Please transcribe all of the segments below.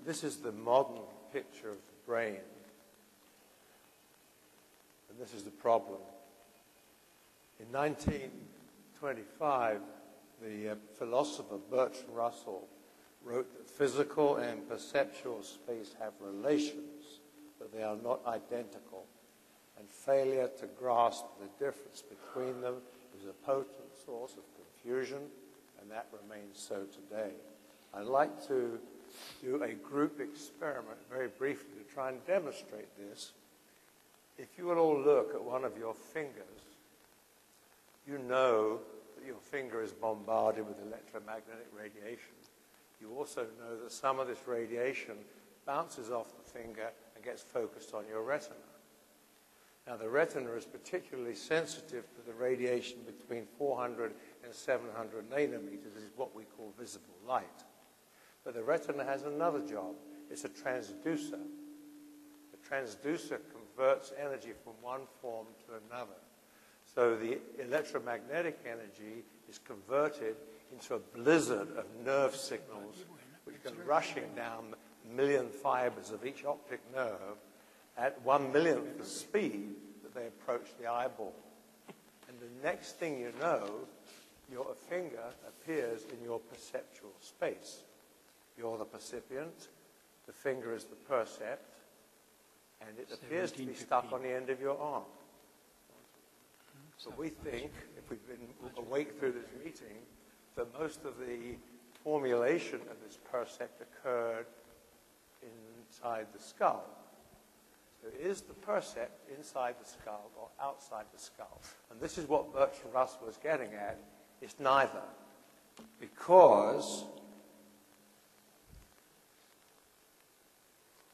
This is the modern picture of the brain. And this is the problem. In 1925, the philosopher Bertrand Russell wrote that physical and perceptual space have relations, but they are not identical. And failure to grasp the difference between them is a potent source of confusion, and that remains so today. I'd like to do a group experiment very briefly to try and demonstrate this. If you will all look at one of your fingers, you know that your finger is bombarded with electromagnetic radiation. You also know that some of this radiation bounces off the finger and gets focused on your retina. Now, the retina is particularly sensitive to the radiation between 400 and 700 nanometers, is what we call visible light. But the retina has another job. It's a transducer. The transducer converts energy from one form to another. So the electromagnetic energy is converted into a blizzard of nerve signals which go rushing down a million fibers of each optic nerve at 1/1,000,000th the speed that they approach the eyeball. And the next thing you know, your finger appears in your perceptual space. You're the percipient, the finger is the percept, and it appears to be stuck on the end of your arm. So we think, if we've been awake through this meeting, that most of the formulation of this percept occurred inside the skull. So is the percept inside the skull or outside the skull? And this is what Bertrand Russell was getting at. It's neither. Because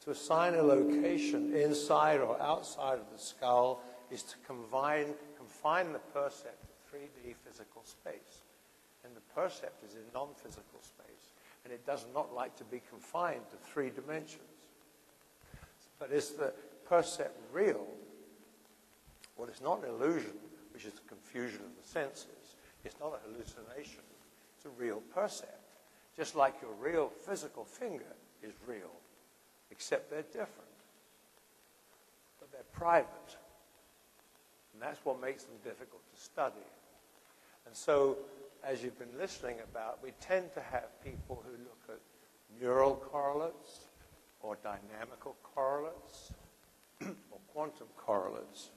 to assign a location inside or outside of the skull is to confine the percept to 3D physical space. And the percept is in non-physical space. And it does not like to be confined to 3 dimensions. But is the percept real? Well, it's not an illusion, which is the confusion of the senses. It's not a hallucination. It's a real percept. Just like your real physical finger is real, except they're different. But they're private. And that's what makes them difficult to study. And so, as you've been listening about, we tend to have people who look at neural correlates or dynamical correlates or quantum correlates.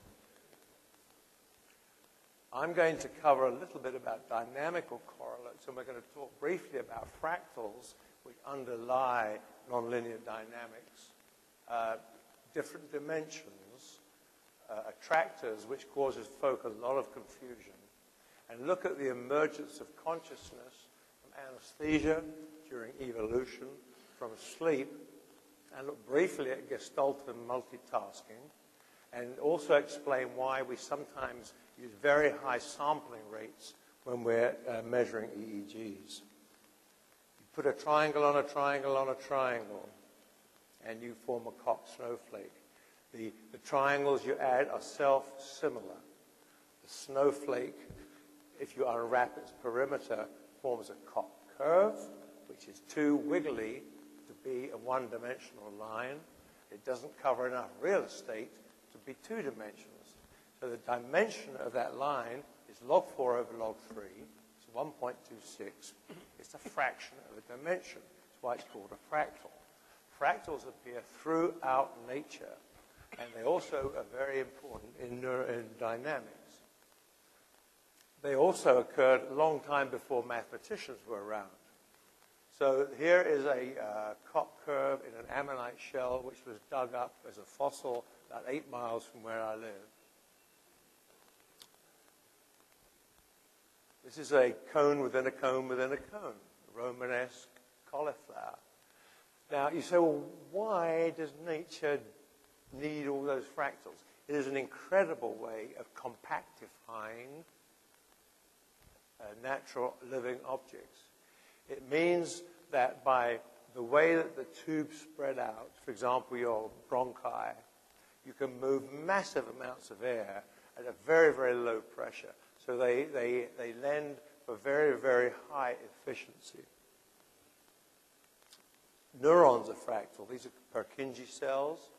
I'm going to cover a little bit about dynamical correlates, and we're going to talk briefly about fractals, which underlie nonlinear dynamics, different dimensions, attractors, which causes folk a lot of confusion, and look at the emergence of consciousness from anesthesia during evolution, from sleep, and look briefly at Gestalt and multitasking, and also explain why we sometimes use very high sampling rates when we're measuring EEGs. You put a triangle on a triangle on a triangle, and you form a Koch snowflake. The triangles you add are self-similar. The snowflake, if you unwrap its perimeter, forms a Koch curve, which is too wiggly to be a one-dimensional line. It doesn't cover enough real estate to be 2 dimensions. So the dimension of that line is log 4 over log 3. It's 1.26. It's a fraction of a dimension. That's why it's called a fractal. Fractals appear throughout nature, and they also are very important in dynamics. They also occurred a long time before mathematicians were around. So here is a Koch curve in an ammonite shell, which was dug up as a fossil about 8 miles from where I live. This is a cone within a cone within a cone, a Romanesque cauliflower. Now, you say, well, why does nature need all those fractals? It is an incredible way of compactifying natural living objects. It means that by the way that the tubes spread out, for example, your bronchi, you can move massive amounts of air at a very, very low pressure. So they lend for very, very high efficiency. Neurons are fractal. These are Purkinje cells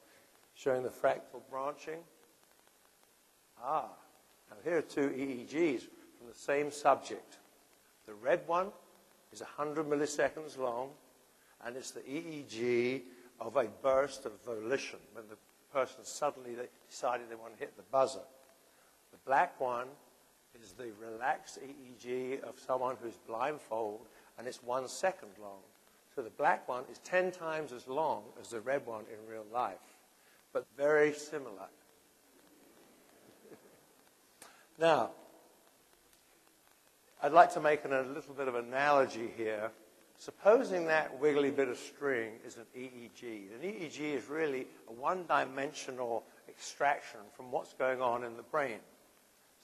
showing the fractal branching. Now here are two EEGs from the same subject. The red one is 100 milliseconds long, and it's the EEG of a burst of volition, when the person suddenly decided they want to hit the buzzer. The black one is the relaxed EEG of someone who's blindfold, and it's 1 second long. So the black one is 10 times as long as the red one in real life, but very similar. Now, I'd like to make a little bit of analogy here. Supposing that wiggly bit of string is an EEG. An EEG is really a one-dimensional extraction from what's going on in the brain.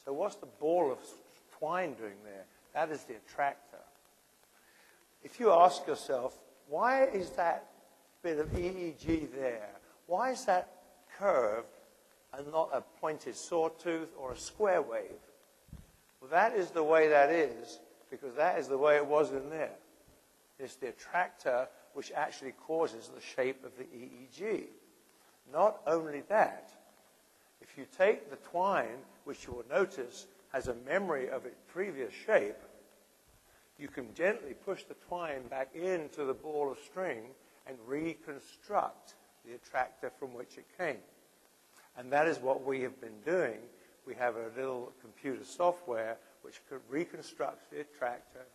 So what's the ball of twine doing there? That is the attractor. If you ask yourself, why is that bit of EEG there? Why is that curved and not a pointed sawtooth or a square wave? Well, that is the way that is, because that is the way it was in there. It's the attractor which actually causes the shape of the EEG. Not only that, if you take the twine, which you will notice has a memory of its previous shape, you can gently push the twine back into the ball of string and reconstruct the attractor from which it came. And that is what we have been doing. We have a little computer software which reconstructs the attractor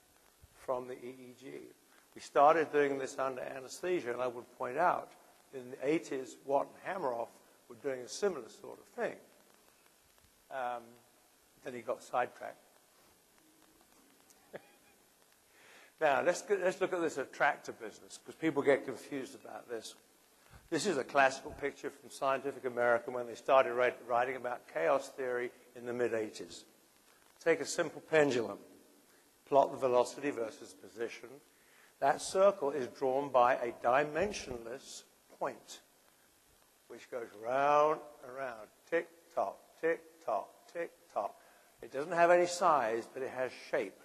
from the EEG. We started doing this under anesthesia, and I would point out, in the 80s, Watt and Hameroff were doing a similar sort of thing. Then he got sidetracked. Now, let's look at this attractor business, because people get confused about this. This is a classical picture from Scientific American when they started writing about chaos theory in the mid-80s. Take a simple pendulum, plot the velocity versus position. That circle is drawn by a dimensionless point, which goes round and round, tick-tock, tick-tock, tick-tock. It doesn't have any size, but it has shape.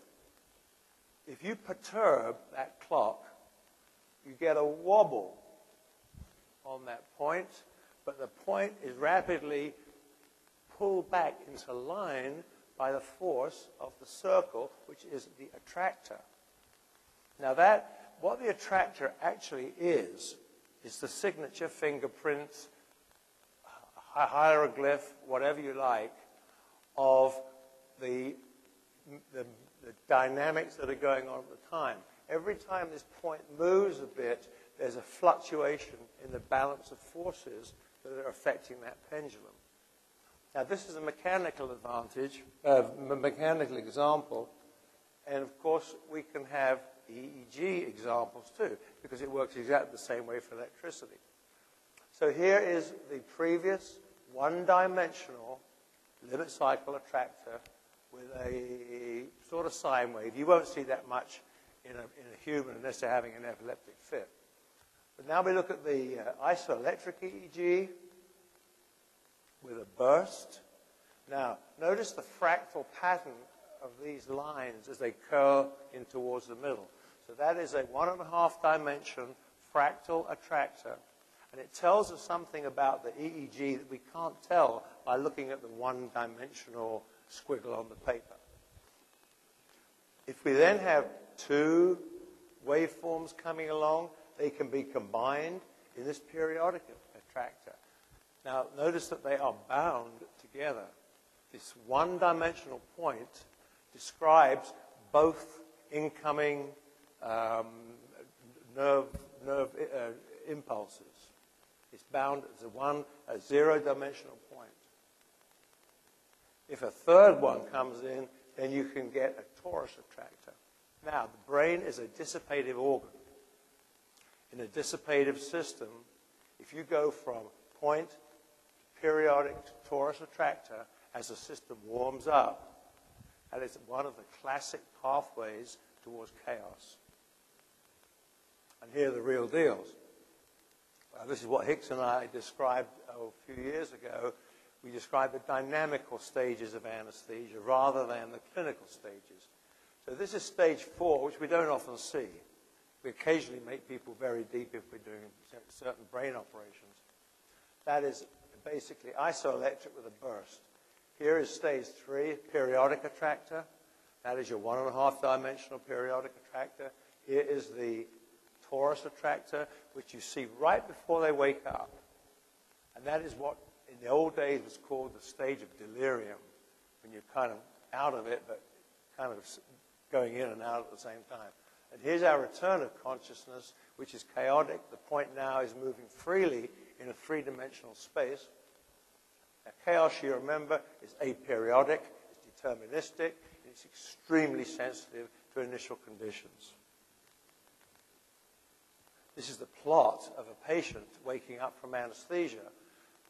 If you perturb that clock, you get a wobble on that point, but the point is rapidly pulled back into line by the force of the circle, which is the attractor. Now what the attractor actually is the signature, fingerprint, hieroglyph, whatever you like, of the dynamics that are going on at the time. Every time this point moves a bit, there's a fluctuation in the balance of forces that are affecting that pendulum. Now, this is a mechanical advantage, a mechanical example, and of course, we can have EEG examples too, because it works exactly the same way for electricity. So here is the previous one-dimensional limit cycle attractor with a sort of sine wave. You won't see that much in a human unless they're having an epileptic fit. But now we look at the isoelectric EEG with a burst. Now, notice the fractal pattern of these lines as they curl in towards the middle. So that is a 1.5 dimension fractal attractor. And it tells us something about the EEG that we can't tell by looking at the one-dimensional squiggle on the paper. If we then have two waveforms coming along, they can be combined in this periodic attractor. Now, notice that they are bound together. This one-dimensional point describes both incoming nerve impulses. It's bound as a zero-dimensional point. If a third one comes in, then you can get a torus attractor. Now, the brain is a dissipative organ. In a dissipative system, if you go from point to periodic to torus attractor, as the system warms up, that is one of the classic pathways towards chaos. And here are the real deals. This is what Hicks and I described a few years ago. We described the dynamical stages of anesthesia rather than the clinical stages. So this is stage 4, which we don't often see. We occasionally make people very deep if we're doing certain brain operations. That is basically isoelectric with a burst. Here is stage 3, periodic attractor. That is your 1.5 dimensional periodic attractor. Here is the torus attractor, which you see right before they wake up. And that is what in the old days was called the stage of delirium, when you're kind of out of it, but kind of going in and out at the same time. And here's our return of consciousness, which is chaotic. The point now is moving freely in a three-dimensional space. Now, chaos, you remember, is aperiodic, it's deterministic, and it's extremely sensitive to initial conditions. This is the plot of a patient waking up from anesthesia.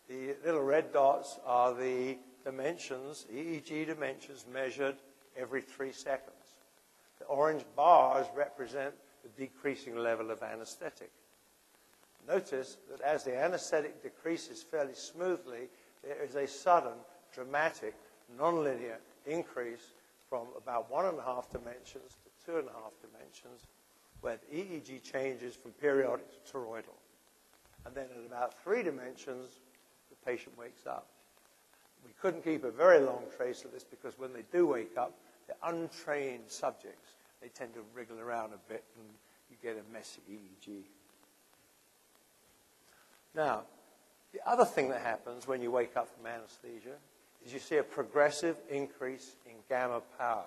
The little red dots are the dimensions, EEG dimensions, measured every 3 seconds. The orange bars represent the decreasing level of anesthetic. Notice that as the anesthetic decreases fairly smoothly, there is a sudden, dramatic, nonlinear increase from about 1.5 dimensions to 2.5 dimensions, where the EEG changes from periodic to toroidal. And then at about 3 dimensions, the patient wakes up. We couldn't keep a very long trace of this because when they do wake up, they're untrained subjects. They tend to wriggle around a bit and you get a messy EEG. Now, the other thing that happens when you wake up from anesthesia is you see a progressive increase in gamma power.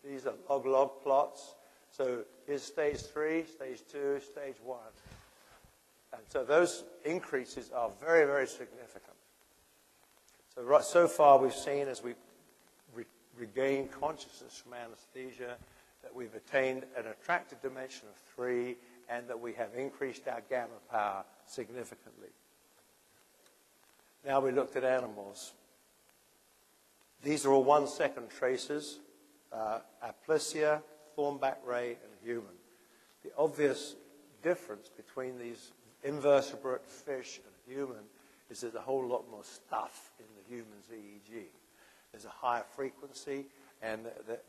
These are log-log plots. So here's stage 3, stage 2, stage 1. And so those increases are very, very significant. So so far we've seen as we regain consciousness from anesthesia that we've attained an attractive dimension of 3 and that we have increased our gamma power significantly. Now we looked at animals. These are all 1-second traces, Aplysia, thornback ray, and human. The obvious difference between these invertebrate fish and human is there's a whole lot more stuff in the human's EEG. There's a higher frequency, and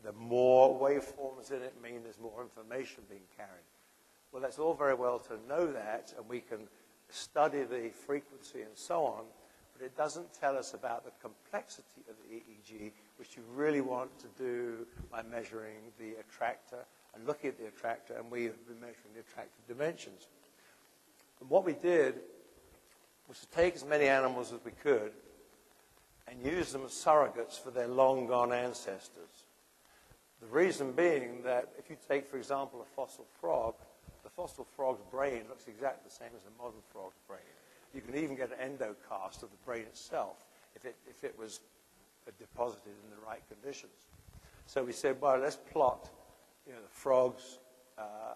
the more waveforms in it mean there's more information being carried. Well, that's all very well to know that, and we can study the frequency and so on, but it doesn't tell us about the complexity of the EEG, which you really want to do by measuring the attractor and looking at the attractor, and we have been measuring the attractive dimensions. And what we did was to take as many animals as we could and use them as surrogates for their long-gone ancestors. The reason being that if you take, for example, a fossil frog, the fossil frog's brain looks exactly the same as a modern frog's brain. You can even get an endocast of the brain itself if it was deposited in the right conditions. So we said, well, let's plot the frog's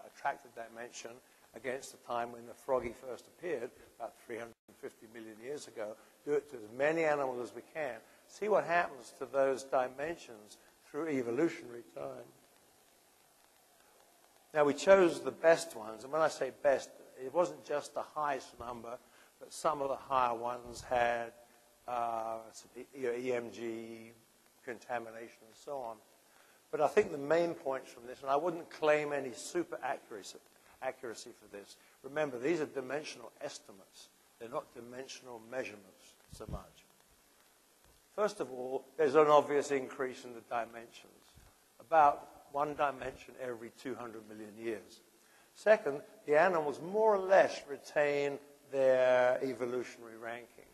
attractive dimension against the time when the froggy first appeared, about 350 million years ago. Do it to as many animals as we can. See what happens to those dimensions through evolutionary time. Now, we chose the best ones. And when I say best, it wasn't just the highest number, but some of the higher ones had EMG, contamination, and so on. But I think the main points from this, and I wouldn't claim any super accuracy for this. Remember, these are dimensional estimates. They're not dimensional measurements so much. First of all, there's an obvious increase in the dimensions, about 1 dimension every 200 million years. Second, the animals more or less retain their evolutionary ranking.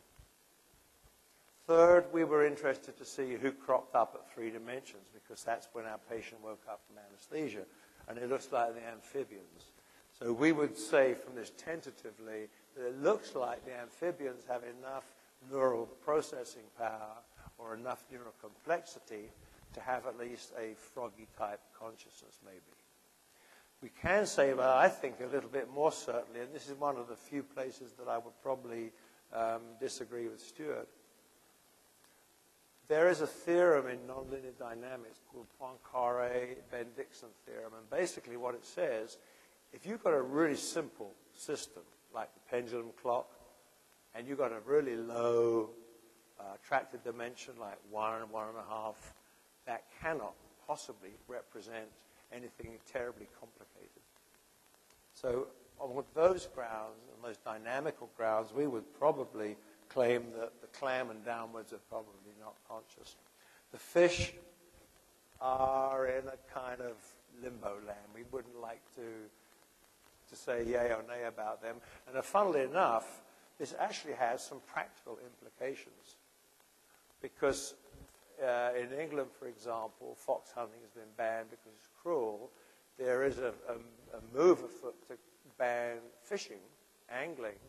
Third, we were interested to see who cropped up at 3 dimensions, because that's when our patient woke up from anesthesia, and it looks like the amphibians. So we would say from this tentatively that it looks like the amphibians have enough neural processing power or enough neural complexity to have at least a froggy-type consciousness, maybe. We can say, but I think a little bit more certainly, and this is one of the few places that I would probably disagree with Stuart. There is a theorem in nonlinear dynamics called Poincaré-Bendixson theorem, and basically what it says, if you've got a really simple system, like the pendulum clock, and you've got a really low attractive dimension, like 1 and 1.5, that cannot possibly represent anything terribly complicated. So on those grounds, the most dynamical grounds, we would probably claim that the clam and downwards are probably not conscious. The fish are in a kind of limbo land. We wouldn't like to say yay or nay about them. And funnily enough, this actually has some practical implications. Because in England, for example, fox hunting has been banned because it's cruel. There is a move afoot to ban fishing, angling,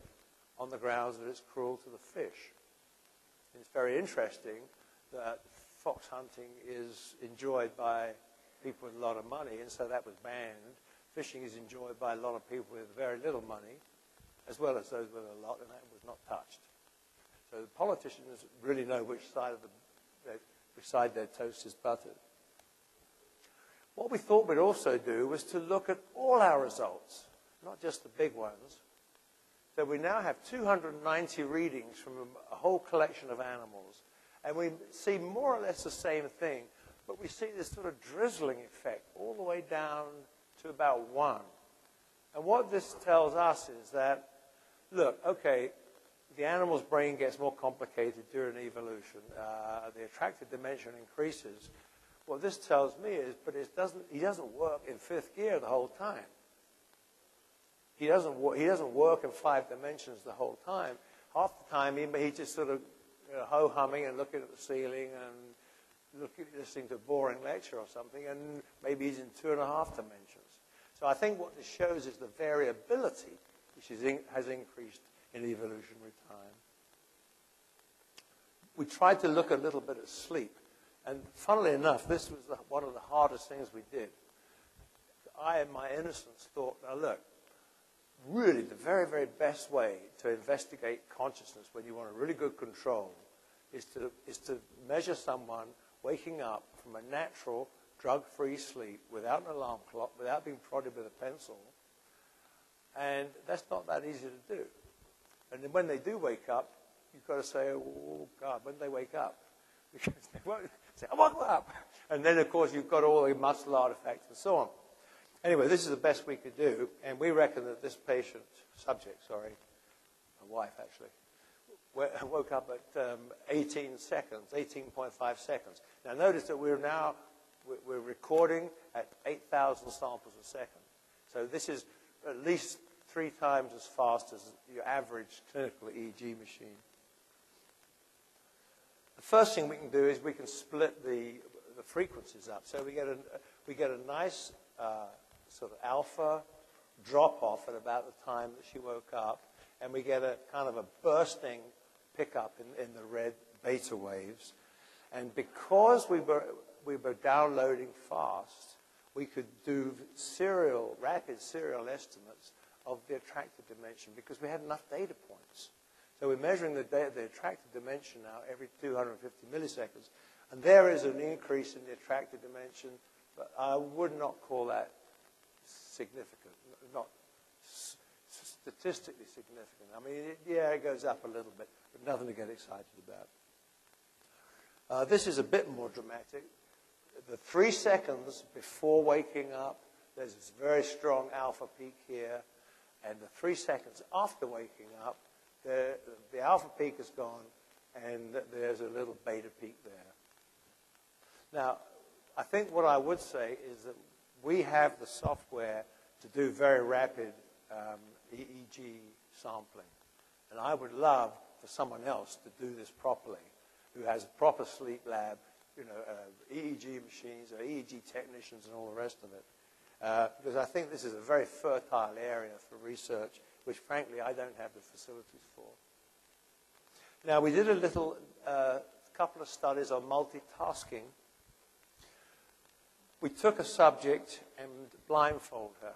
on the grounds that it's cruel to the fish. And it's very interesting that fox hunting is enjoyed by people with a lot of money, and so that was banned. Fishing is enjoyed by a lot of people with very little money, as well as those with a lot, and that was not touched. So the politicians really know which side their toast is buttered. What we thought we'd also do was to look at all our results, not just the big ones. So we now have 290 readings from a whole collection of animals, and we see more or less the same thing, but we see this sort of drizzling effect all the way down to about 1. And what this tells us is that, look, okay, the animal's brain gets more complicated during evolution. The attractive dimension increases. What this tells me is, but he doesn't work in 5th gear the whole time. He doesn't work in 5 dimensions the whole time. Half the time, he just sort of ho-humming and looking at the ceiling and listening to a boring lecture or something, and maybe he's in 2.5 dimensions. So I think what this shows is the variability which has increased in evolutionary time. We tried to look a little bit at sleep, and funnily enough, this was one of the hardest things we did. I, in my innocence, thought, now look, really the very, very best way to investigate consciousness when you want a really good control is to measure someone waking up from a natural, drug-free sleep without an alarm clock, without being prodded with a pencil. And that's not that easy to do. And then when they do wake up, you've got to say, oh, God, when do they wake up? Because they won't say, I woke up. And then, of course, you've got all the muscle artifacts and so on. Anyway, this is the best we could do, and we reckon that this subject, my wife actually, woke up at 18 seconds, 18.5 seconds. Now notice that we're recording at 8,000 samples a second. So this is at least 3 times as fast as your average clinical EEG machine. The first thing we can do is we can split the frequencies up. So we get a nice sort of alpha drop-off at about the time that she woke up, and we get a kind of a bursting pickup in the red beta waves. And because we were downloading fast, we could do rapid serial estimates of the attractive dimension because we had enough data points. So we're measuring the attractive dimension now every 250 milliseconds, and there is an increase in the attractive dimension, but I would not call that significant, not statistically significant. I mean, it goes up a little bit, but nothing to get excited about. This is a bit more dramatic. The 3 seconds before waking up, there's this very strong alpha peak here, and the 3 seconds after waking up, the alpha peak is gone, and there's a little beta peak there. Now, I think what I would say is that we have the software to do very rapid EEG sampling. And I would love for someone else to do this properly, who has a proper sleep lab, EEG machines, or EEG technicians and all the rest of it. Because I think this is a very fertile area for research, which frankly I don't have the facilities for. Now, we did a couple of studies on multitasking. We took a subject and blindfolded her,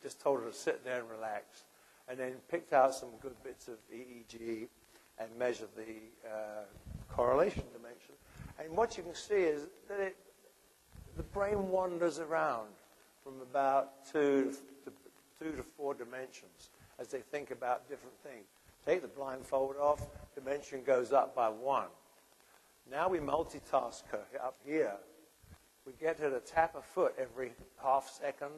just told her to sit there and relax, and then picked out some good bits of EEG and measured the correlation dimension. And what you can see is that the brain wanders around from about 2 to 4 dimensions as they think about different things. Take the blindfold off, dimension goes up by 1. Now we multitask her up here. We get her to tap a foot every half second.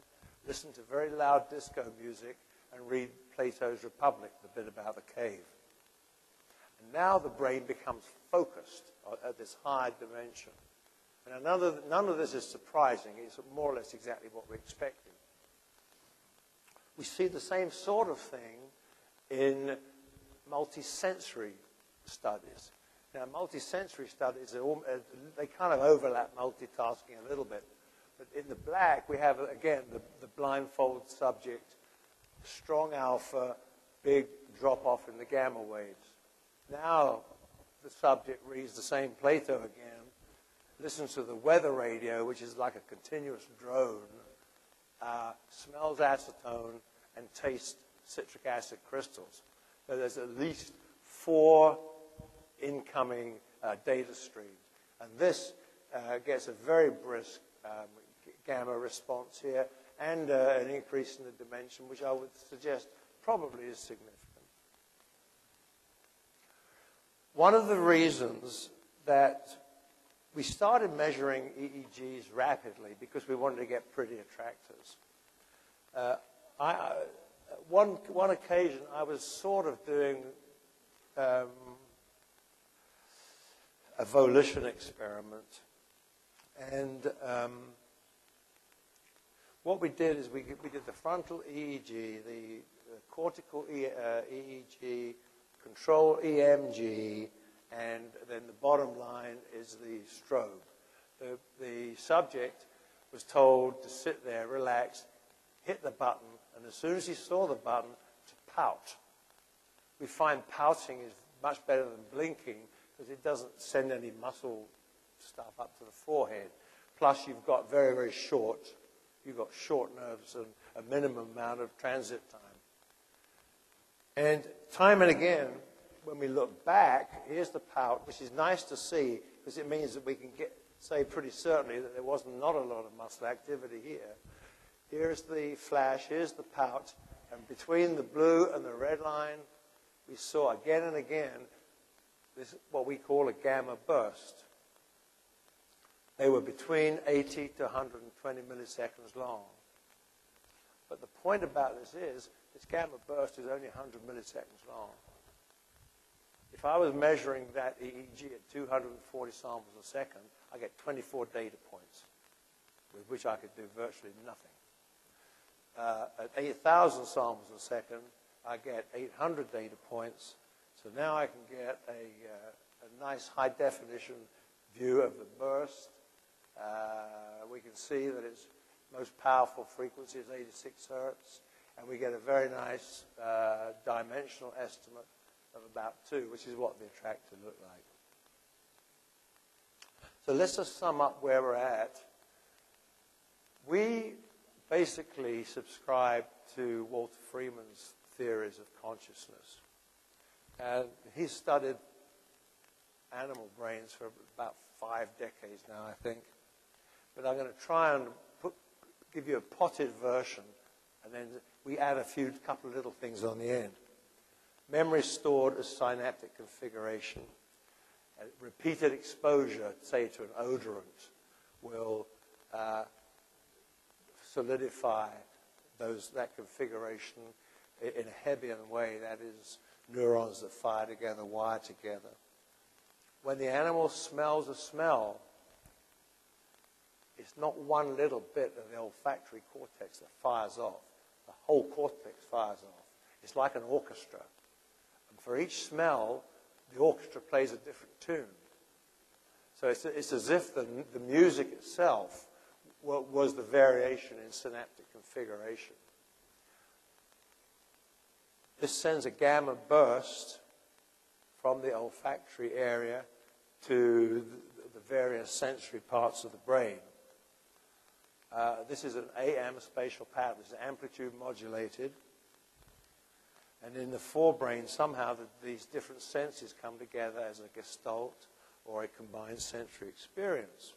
listen to very loud disco music, and read Plato's Republic, the bit about the cave. And now the brain becomes focused at this high dimension. And none of this is surprising. It's more or less exactly what we're expecting. We see the same sort of thing in multisensory studies. Now, multisensory studies, they kind of overlap multitasking a little bit. But in the black, we have, again, the blindfold subject, strong alpha, big drop-off in the gamma waves. Now, the subject reads the same Plato again, listens to the weather radio, which is like a continuous drone, smells acetone, and tastes citric acid crystals. So there's at least 4 incoming data streams. And this gets a very brisk gamma response here, and an increase in the dimension, which I would suggest probably is significant. One of the reasons that we started measuring EEGs rapidly because we wanted to get pretty attractors. One occasion, I was sort of doing a volition experiment, and what we did is we did the frontal EEG, the cortical EEG, control EMG, and then the bottom line is the strobe. The subject was told to sit there, relax, hit the button, and as soon as he saw the button, to pout. We find pouting is much better than blinking because it doesn't send any muscle stuff up to the forehead. Plus, you've got very short nerves and a minimum amount of transit time. And again, when we look back, here's the pout, which is nice to see because it means that we can say pretty certainly that there was not a lot of muscle activity here. Here's the flash, here's the pout, and between the blue and the red line, we saw again and again this what we call a gamma burst. They were between 80 to 120 milliseconds long. But the point about this is, this gamma burst is only 100 milliseconds long. If I was measuring that EEG at 240 samples a second, I get 24 data points, with which I could do virtually nothing. At 8,000 samples a second, I get 800 data points. So now I can get a nice high-definition view of the burst. We can see that its most powerful frequency is 86 hertz, and we get a very nice dimensional estimate of about 2, which is what the attractor looked like. So let's just sum up where we're at. We basically subscribe to Walter Freeman's theories of consciousness. And he's studied animal brains for about 5 decades now, I think. But I'm going to try and give you a potted version, and then we add a couple of little things on the end. Memory stored as synaptic configuration. Repeated exposure, say to an odorant, will solidify that configuration in a Hebbian way, that is, neurons that fire together, wire together. When the animal smells a smell, it's not one little bit of the olfactory cortex that fires off. The whole cortex fires off. It's like an orchestra. And for each smell, the orchestra plays a different tune. So it's as if the music itself was the variation in synaptic configuration. This sends a gamma burst from the olfactory area to the various sensory parts of the brain. This is an AM spatial pattern. It's amplitude modulated. And in the forebrain, somehow these different senses come together as a gestalt or a combined sensory experience.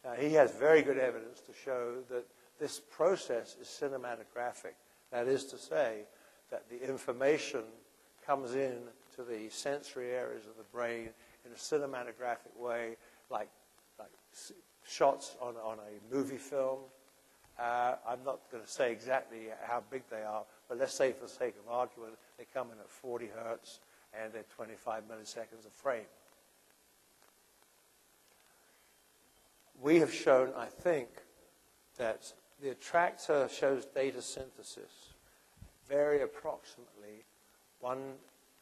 Now, he has very good evidence to show that this process is cinematographic. That is to say, that the information comes in to the sensory areas of the brain in a cinematographic way, like shots on a movie film, I'm not going to say exactly how big they are, but let's say for the sake of argument, they come in at 40 hertz and they're 25 milliseconds a frame. We have shown, I think, that the attractor shows data synthesis vary approximately 1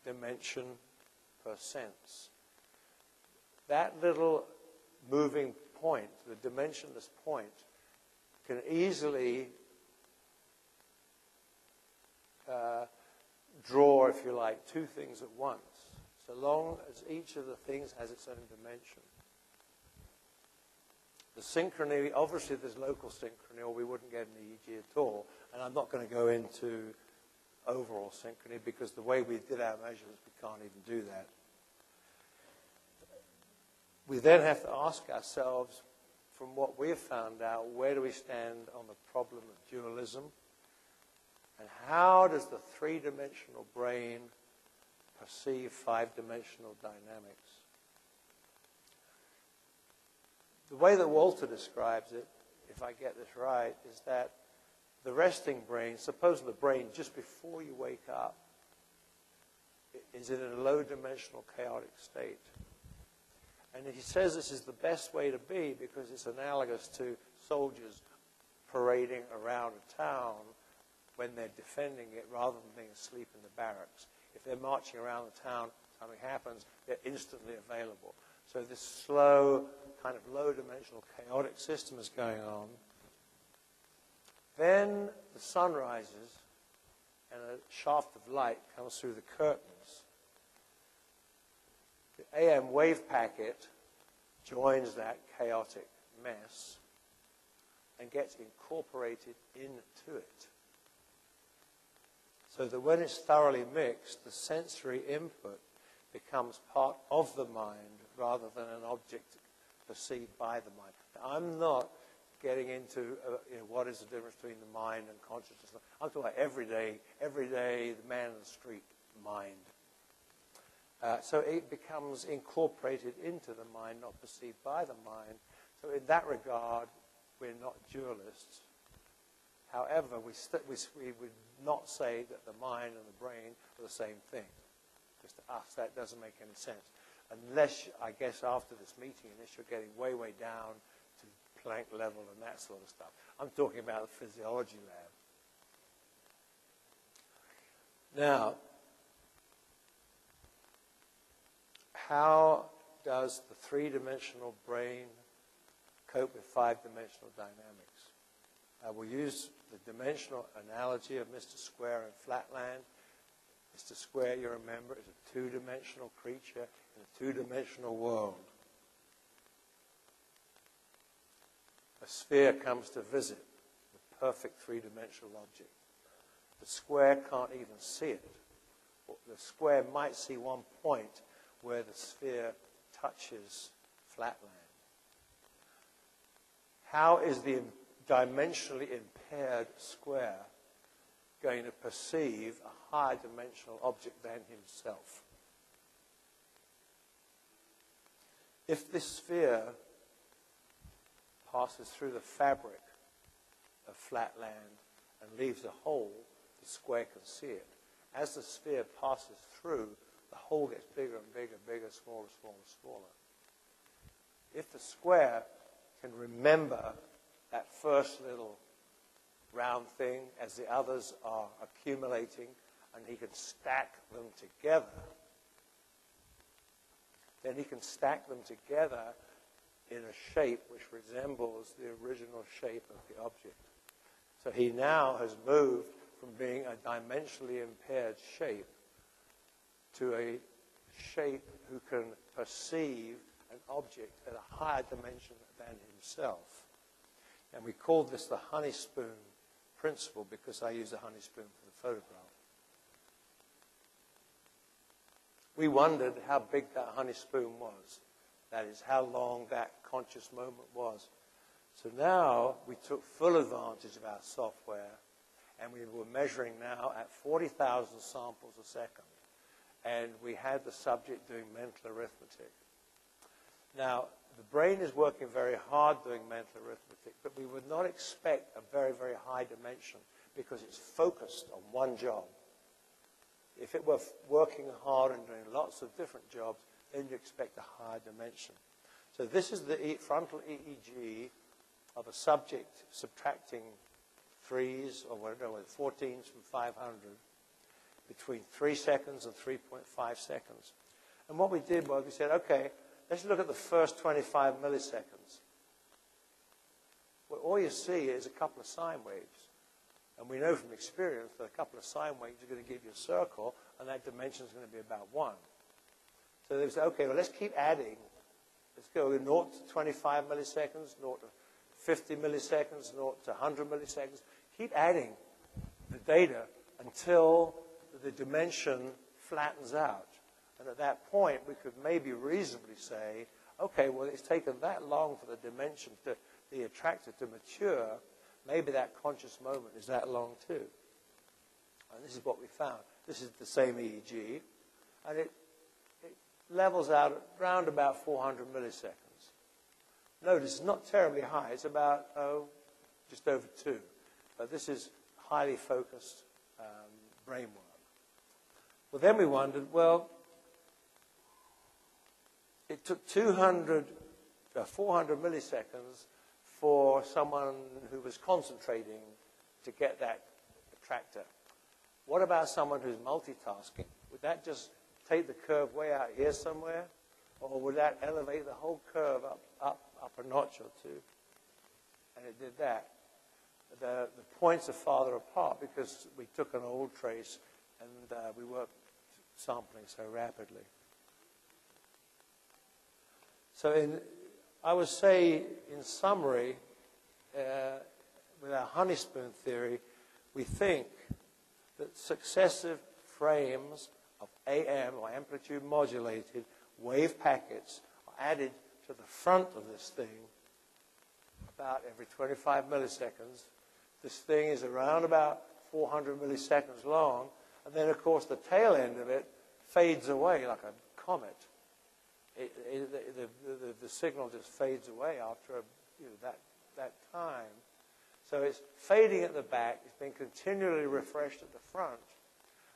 dimension per sense. That little moving point, the dimensionless point, can easily draw, if you like, two things at once, so long as each of the things has its own dimension. The synchrony, obviously there's local synchrony or we wouldn't get an EEG at all, and I'm not going to go into overall synchrony because the way we did our measurements, we can't even do that. We then have to ask ourselves, from what we've found out, where do we stand on the problem of dualism? And how does the three-dimensional brain perceive five-dimensional dynamics? The way that Walter describes it, if I get this right, is that the resting brain, suppose the brain just before you wake up, is in a low-dimensional chaotic state. And he says this is the best way to be because it's analogous to soldiers parading around a town when they're defending it rather than being asleep in the barracks. If they're marching around the town, something happens, they're instantly available. So this slow, kind of low-dimensional chaotic system is going on. Then the sun rises and a shaft of light comes through the curtains. The AM wave packet joins that chaotic mess and gets incorporated into it. So that when it's thoroughly mixed, the sensory input becomes part of the mind rather than an object perceived by the mind. Now, I'm not getting into what is the difference between the mind and consciousness. I'm talking about everyday, the man in the street mind. So it becomes incorporated into the mind, not perceived by the mind. So in that regard, we're not dualists. However, we would not say that the mind and the brain are the same thing. Because to us, that doesn't make any sense. Unless, I guess, after this meeting, unless you're getting way, way down to Planck level and that sort of stuff. I'm talking about the physiology lab. Now, how does the three-dimensional brain cope with five-dimensional dynamics? We'll use the dimensional analogy of Mr. Square in Flatland. Mr. Square, you remember, is a two-dimensional creature in a two-dimensional world. A sphere comes to visit the perfect three-dimensional object. The square can't even see it. The square might see one point where the sphere touches Flatland. How is the dimensionally impaired square going to perceive a higher dimensional object than himself? If this sphere passes through the fabric of Flatland and leaves a hole, the square can see it. As the sphere passes through, the hole gets bigger and bigger, bigger, smaller, smaller, smaller. If the square can remember that first little round thing as the others are accumulating, and he can stack them together, then he can stack them together in a shape which resembles the original shape of the object. So he now has moved from being a dimensionally impaired shape to a shape who can perceive an object at a higher dimension than himself. And we call this the honey spoon principle because I use a honey spoon for the photograph. We wondered how big that honey spoon was. That is, how long that conscious moment was. So now we took full advantage of our software, and we were measuring now at 40,000 samples a second. And we had the subject doing mental arithmetic. Now, the brain is working very hard doing mental arithmetic, but we would not expect a very, very high dimension because it's focused on one job. If it were working hard and doing lots of different jobs, then you expect a higher dimension. So this is the frontal EEG of a subject subtracting 3s or whatever, 14s from 500 between 3 seconds and 3.5 seconds. And what we did was we said, okay, let's look at the first 25 milliseconds. Well, all you see is a couple of sine waves. And we know from experience that a couple of sine waves are going to give you a circle, and that dimension is going to be about 1. So they said, okay, well, let's keep adding. Let's go 0 to 25 milliseconds, 0 to 50 milliseconds, 0 to 100 milliseconds. Keep adding the data until the dimension flattens out. And at that point, we could maybe reasonably say, okay, well, it's taken that long for the dimension to the attractor to mature. Maybe that conscious moment is that long too. And this is what we found. This is the same EEG. And it levels out at around about 400 milliseconds. Notice it's not terribly high. It's about, just over 2. But this is highly focused brain work. Well, then we wondered, well, it took 400 milliseconds for someone who was concentrating to get that attractor. What about someone who's multitasking? Would that just take the curve way out here somewhere? Or would that elevate the whole curve up a notch or two? And it did that. The points are farther apart because we took an old trace and we weren't sampling so rapidly. So I would say, in summary, with our honey spoon theory, we think that successive frames of AM, or amplitude modulated, wave packets are added to the front of this thing about every 25 milliseconds. This thing is around about 400 milliseconds long, and then, of course, the tail end of it fades away like a comet. The signal just fades away after that time. So it's fading at the back. It's been continually refreshed at the front.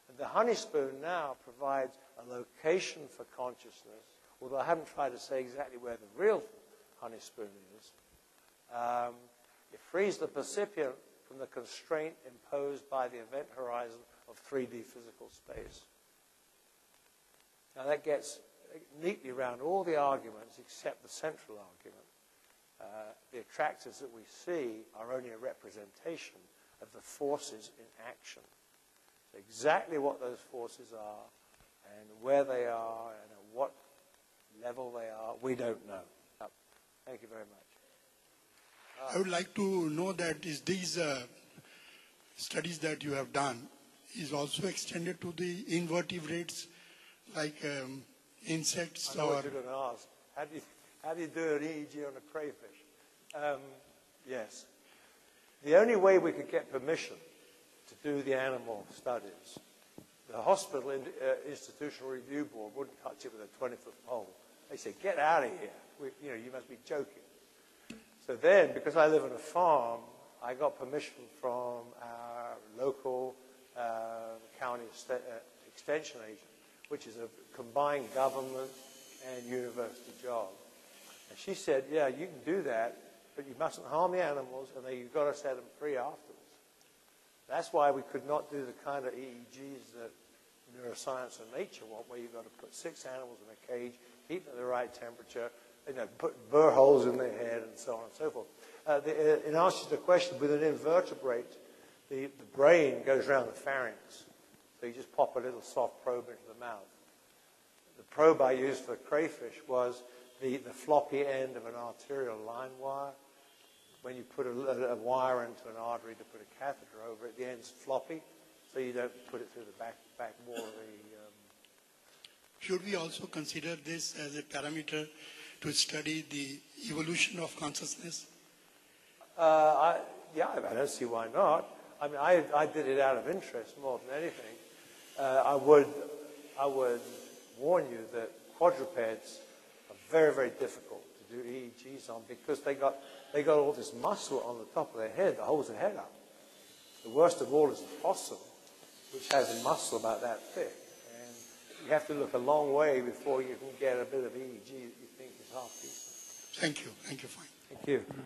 And the honey spoon now provides a location for consciousness, although I haven't tried to say exactly where the real honey spoon is. It frees the percipient from the constraint imposed by the event horizon of 3D physical space. Now that gets neatly around all the arguments except the central argument. The attractors that we see are only a representation of the forces in action. So exactly what those forces are and where they are and at what level they are, we don't know. Thank you very much. I would like to know that these studies that you have done is also extended to the invertebrates like insects? I know what you're going to ask. How do you do an EEG on a crayfish? Yes. The only way we could get permission to do the animal studies, the hospital institutional review board wouldn't touch it with a 20-foot pole. They said, get out of here. You must be joking. So then, because I live on a farm, I got permission from our local county extension agent, which is a combined government and university job. And she said, yeah, you can do that, but you mustn't harm the animals, and then you've got to set them free afterwards. That's why we could not do the kind of EEGs that neuroscience and nature want, where you've got to put 6 animals in a cage, keep them at the right temperature, put burr holes in their head, and so on and so forth. In answer to the question, with an invertebrate, the brain goes around the pharynx. So you just pop a little soft probe into the mouth. The probe I used for crayfish was the floppy end of an arterial line wire. When you put a wire into an artery to put a catheter over it, the end's floppy, so you don't put it through the back wall of the... Should we also consider this as a parameter to study the evolution of consciousness? I don't see why not. I mean, I did it out of interest more than anything. I would warn you that quadrupeds are very, very difficult to do EEGs on because they got all this muscle on the top of their head that holds their head up. The worst of all is the possum, which has a muscle about that thick. And you have to look a long way before you can get a bit of EEG that you think is half decent. Thank you. Thank you, fine. Thank you.